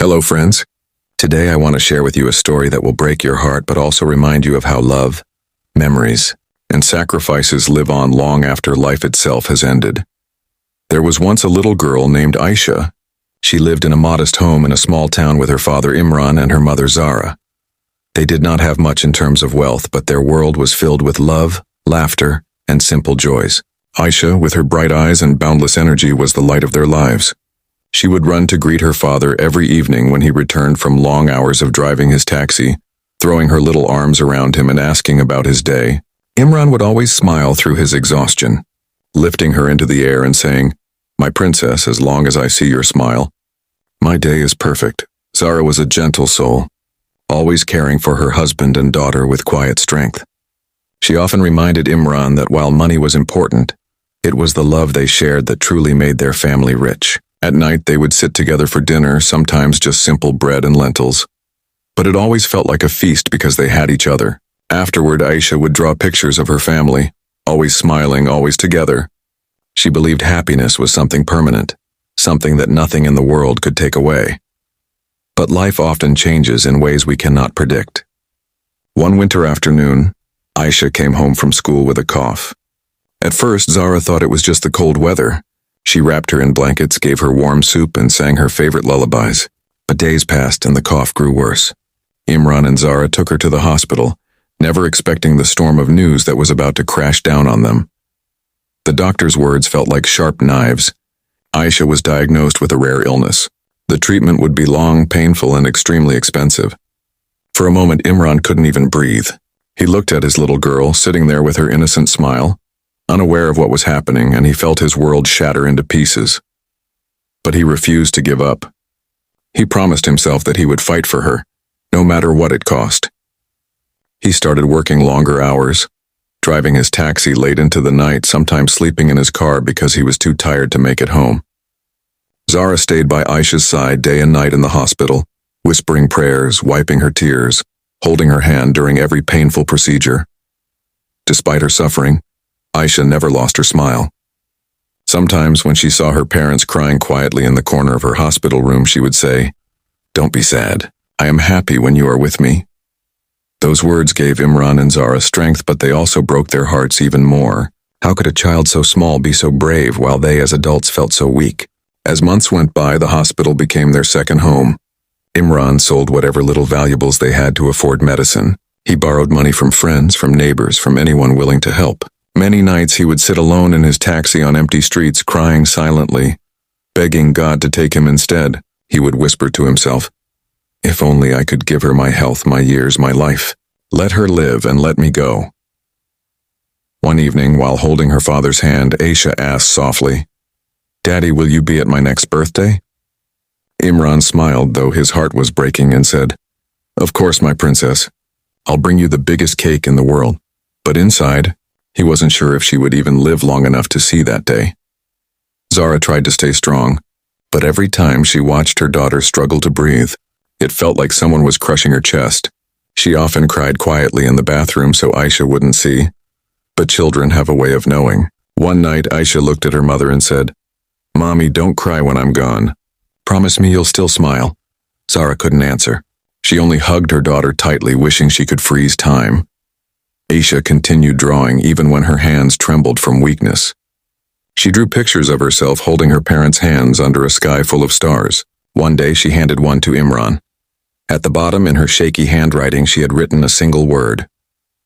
Hello, friends. Today I want to share with you a story that will break your heart but also remind you of how love, memories, and sacrifices live on long after life itself has ended. There was once a little girl named Ayesha. She lived in a modest home in a small town with her father Imran and her mother Zara. They did not have much in terms of wealth, but their world was filled with love, laughter, and simple joys. Ayesha, with her bright eyes and boundless energy, was the light of their lives. She would run to greet her father every evening when he returned from long hours of driving his taxi, throwing her little arms around him and asking about his day. Imran would always smile through his exhaustion, lifting her into the air and saying, "My princess, as long as I see your smile, my day is perfect." Zara was a gentle soul, always caring for her husband and daughter with quiet strength. She often reminded Imran that while money was important, it was the love they shared that truly made their family rich. At night, they would sit together for dinner, sometimes just simple bread and lentils. But it always felt like a feast because they had each other. Afterward, Ayesha would draw pictures of her family, always smiling, always together. She believed happiness was something permanent, something that nothing in the world could take away. But life often changes in ways we cannot predict. One winter afternoon, Ayesha came home from school with a cough. At first, Zara thought it was just the cold weather. She wrapped her in blankets, gave her warm soup, and sang her favorite lullabies. But days passed and the cough grew worse. Imran and Zara took her to the hospital, never expecting the storm of news that was about to crash down on them. The doctor's words felt like sharp knives. Ayesha was diagnosed with a rare illness. The treatment would be long, painful, and extremely expensive. For a moment, Imran couldn't even breathe. He looked at his little girl, sitting there with her innocent smile, unaware of what was happening, and he felt his world shatter into pieces. But he refused to give up. He promised himself that he would fight for her, no matter what it cost. He started working longer hours, driving his taxi late into the night, sometimes sleeping in his car because he was too tired to make it home. Zara stayed by Ayesha's side day and night in the hospital, whispering prayers, wiping her tears, holding her hand during every painful procedure. Despite her suffering, Ayesha never lost her smile. Sometimes when she saw her parents crying quietly in the corner of her hospital room, she would say, "Don't be sad. I am happy when you are with me." Those words gave Imran and Zara strength, but they also broke their hearts even more. How could a child so small be so brave while they as adults felt so weak? As months went by, the hospital became their second home. Imran sold whatever little valuables they had to afford medicine. He borrowed money from friends, from neighbors, from anyone willing to help. Many nights he would sit alone in his taxi on empty streets, crying silently, begging God to take him instead. He would whisper to himself, "If only I could give her my health, my years, my life. Let her live and let me go." One evening, while holding her father's hand, Ayesha asked softly, "Daddy, will you be at my next birthday?" Imran smiled, though his heart was breaking, and said, "Of course, my princess. I'll bring you the biggest cake in the world." But inside, he wasn't sure if she would even live long enough to see that day. Zara tried to stay strong, but every time she watched her daughter struggle to breathe, it felt like someone was crushing her chest. She often cried quietly in the bathroom so Ayesha wouldn't see, but children have a way of knowing. One night, Ayesha looked at her mother and said, "Mommy, don't cry when I'm gone. Promise me you'll still smile." Zara couldn't answer. She only hugged her daughter tightly, wishing she could freeze time. Ayesha continued drawing even when her hands trembled from weakness. She drew pictures of herself holding her parents' hands under a sky full of stars. One day she handed one to Imran. At the bottom, in her shaky handwriting, she had written a single word: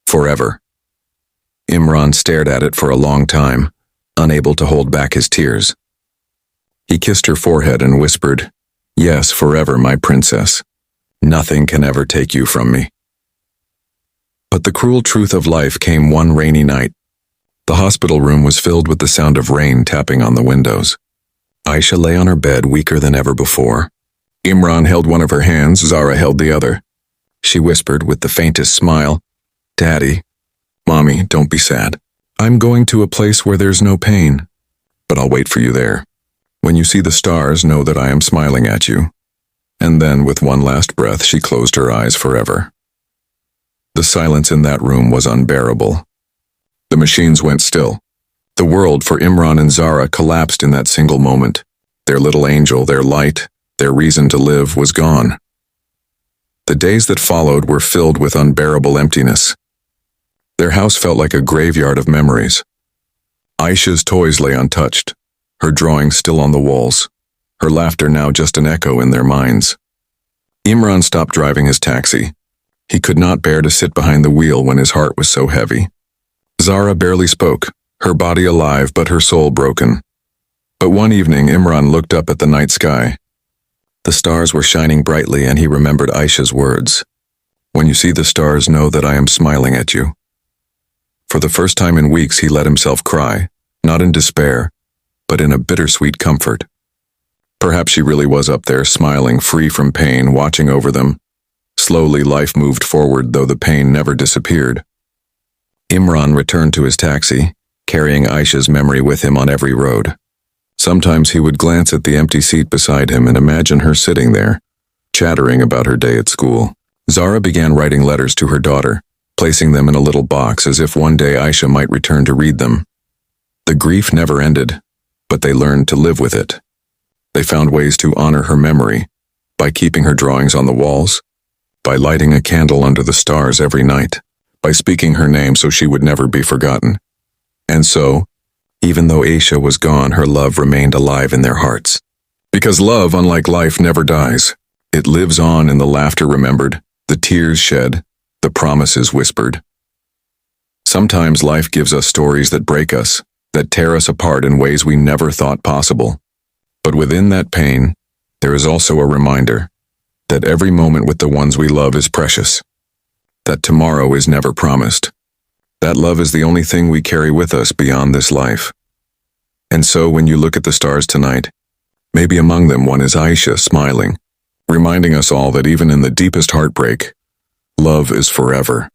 "Forever." Imran stared at it for a long time, unable to hold back his tears. He kissed her forehead and whispered, "Yes, forever, my princess. Nothing can ever take you from me." But the cruel truth of life came one rainy night. The hospital room was filled with the sound of rain tapping on the windows. Ayesha lay on her bed, weaker than ever before. Imran held one of her hands, Zara held the other. She whispered with the faintest smile, "Daddy, Mommy, don't be sad. I'm going to a place where there's no pain, but I'll wait for you there. When you see the stars, know that I am smiling at you." And then, with one last breath, she closed her eyes forever. The silence in that room was unbearable. The machines went still. The world for Imran and Zara collapsed in that single moment. Their little angel, their light, their reason to live was gone. The days that followed were filled with unbearable emptiness. Their house felt like a graveyard of memories. Ayesha's toys lay untouched, her drawings still on the walls, her laughter now just an echo in their minds. Imran stopped driving his taxi. He could not bear to sit behind the wheel when his heart was so heavy. Zara barely spoke, her body alive but her soul broken. But one evening Imran looked up at the night sky. The stars were shining brightly and he remembered Ayesha's words. "When you see the stars, know that I am smiling at you." For the first time in weeks he let himself cry, not in despair, but in a bittersweet comfort. Perhaps she really was up there, smiling, free from pain, watching over them. Slowly life moved forward, though the pain never disappeared. Imran returned to his taxi, carrying Ayesha's memory with him on every road. Sometimes he would glance at the empty seat beside him and imagine her sitting there, chattering about her day at school. Zara began writing letters to her daughter, placing them in a little box as if one day Ayesha might return to read them. The grief never ended, but they learned to live with it. They found ways to honor her memory, by keeping her drawings on the walls, by lighting a candle under the stars every night, by speaking her name so she would never be forgotten. And so, even though Ayesha was gone, her love remained alive in their hearts. Because love, unlike life, never dies. It lives on in the laughter remembered, the tears shed, the promises whispered. Sometimes life gives us stories that break us, that tear us apart in ways we never thought possible. But within that pain, there is also a reminder that every moment with the ones we love is precious, that tomorrow is never promised, that love is the only thing we carry with us beyond this life. And so when you look at the stars tonight, maybe among them one is Ayesha smiling, reminding us all that even in the deepest heartbreak, love is forever.